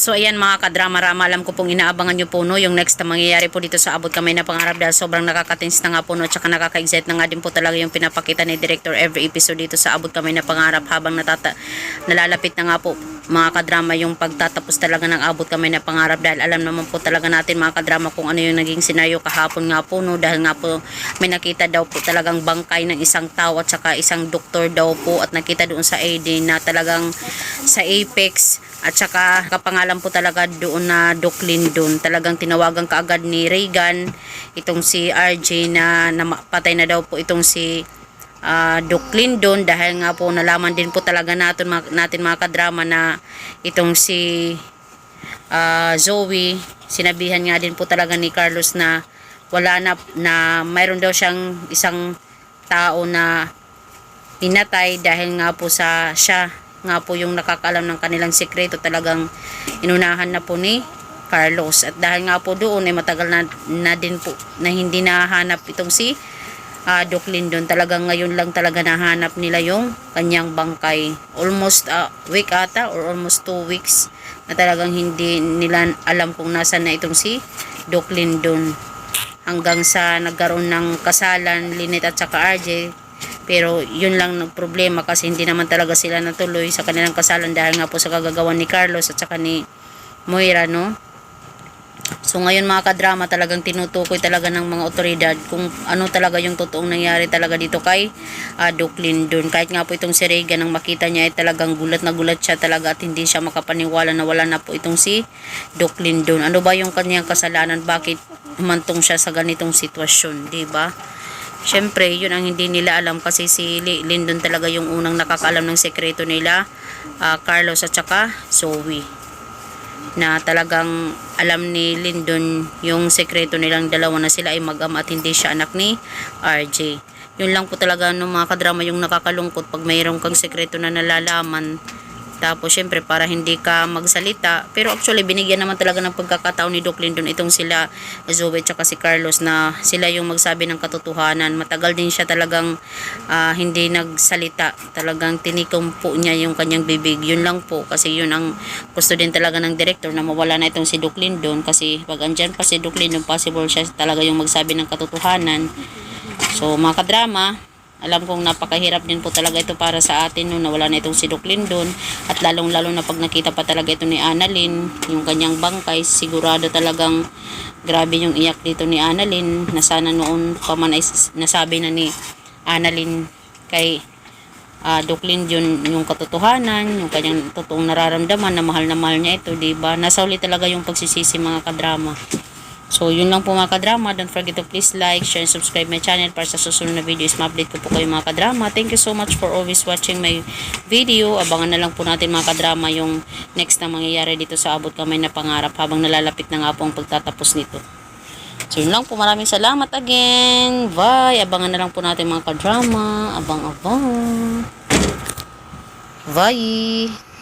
So ayan mga kadrama-rama, alam ko pong inaabangan nyo po no, yung next na mangyayari po dito sa Abot Kamay na Pangarap dahil sobrang nakakatins na nga po no, tsaka nakaka-excite na nga din po talaga yung pinapakita ni Director every episode dito sa Abot Kamay na Pangarap habang nalalapit na nga po mga kadrama yung pagtatapos talaga ng Abot Kamay na Pangarap dahil alam naman po talaga natin mga kadrama kung ano yung naging senaryo kahapon nga po no, dahil nga po may nakita daw po talagang bangkay ng isang tao at saka isang doktor daw po at nakita doon sa AD na talagang sa Apex at saka kapangalan po talaga doon na Doc Lindon. Talagang tinawagan kaagad ni Reagan itong si RJ na napatay na daw po itong si Doc Lindon dahil nga po nalaman din po talaga natin mga kadrama na itong si Zoe, sinabihan nga din po talaga ni Carlos na wala na mayroon daw siyang isang tao na pinatay dahil nga po siya nga po yung nakakaalam ng kanilang sekreto, talagang inunahan na po ni Carlos. At dahil nga po doon ay matagal na din po na hindi nahanap itong si Doc Lindon, talagang ngayon lang talaga nahanap nila yung kanyang bangkay. Almost a week ata or almost 2 weeks na talagang hindi nila alam kung nasan na itong si Doc Lindon. Hanggang sa nagkaroon ng kasalan Lynette at saka RJ. Pero yun lang ng problema kasi hindi naman talaga sila natuloy sa kanilang kasalan dahil nga po sa kagagawan ni Carlos at saka ni Moira, no? So ngayon mga kadrama, talagang tinutukoy talaga ng mga otoridad kung ano talaga yung totoong nangyari talaga dito kay Doc Lindon. Kahit nga po itong si Reagan, nang makita niya ay talagang gulat na gulat siya talaga at hindi siya makapaniwala na wala na po itong si Doc Lindon. Ano ba yung kanyang kasalanan? Bakit humantong siya sa ganitong sitwasyon, di ba? Siyempre, yun ang hindi nila alam kasi si Lindon talaga yung unang nakakaalam ng sekreto nila, Carlos at saka Zoe. Na talagang alam ni Lindon yung sekreto nilang dalawa na sila ay mag-ama at hindi siya anak ni RJ. Yun lang po talaga no, mga kadrama, yung nakakalungkot pag mayroong kang sekreto na nalalaman. Tapos syempre para hindi ka magsalita, pero actually binigyan naman talaga ng pagkakataon ni Doc Lindon itong sila Zoe at saka si Carlos na sila yung magsabi ng katotohanan. Matagal din siya talagang hindi nagsalita, talagang tinikom po niya yung kanyang bibig. Yun lang po kasi yun ang gusto din talaga ng director, na mawala na itong si Doc Lindon kasi pag andyan pa si Doc Lindon, possible siya talaga yung magsabi ng katotohanan. So mga kadrama, alam kong napakahirap din po talaga ito para sa atin no, nawala na itong si Doc Lindon at lalong-lalo na pag nakita pa talaga ito ni Annalyn, yung kanyang bangkay, sigurado talagang grabe yung iyak dito ni Annalyn na sana noon pa man ay nasabi na ni Annalyn kay Doc Lindon yung katotohanan, yung kanyang totoong nararamdaman na mahal niya ito, diba? Nasa uli talaga yung pagsisisi mga kadrama. So, yun lang po mga kadrama. Don't forget to please like, share, and subscribe my channel para sa susunod na video is ma-update ko po kayo mga kadrama. Thank you so much for always watching my video. Abangan na lang po natin mga kadrama yung next na mangyayari dito sa Abot Kamay na Pangarap habang nalalapit na nga po ang pagtatapos nito. So, yun lang po. Maraming salamat again. Bye! Abangan na lang po natin mga kadrama. Abang-abang. Bye!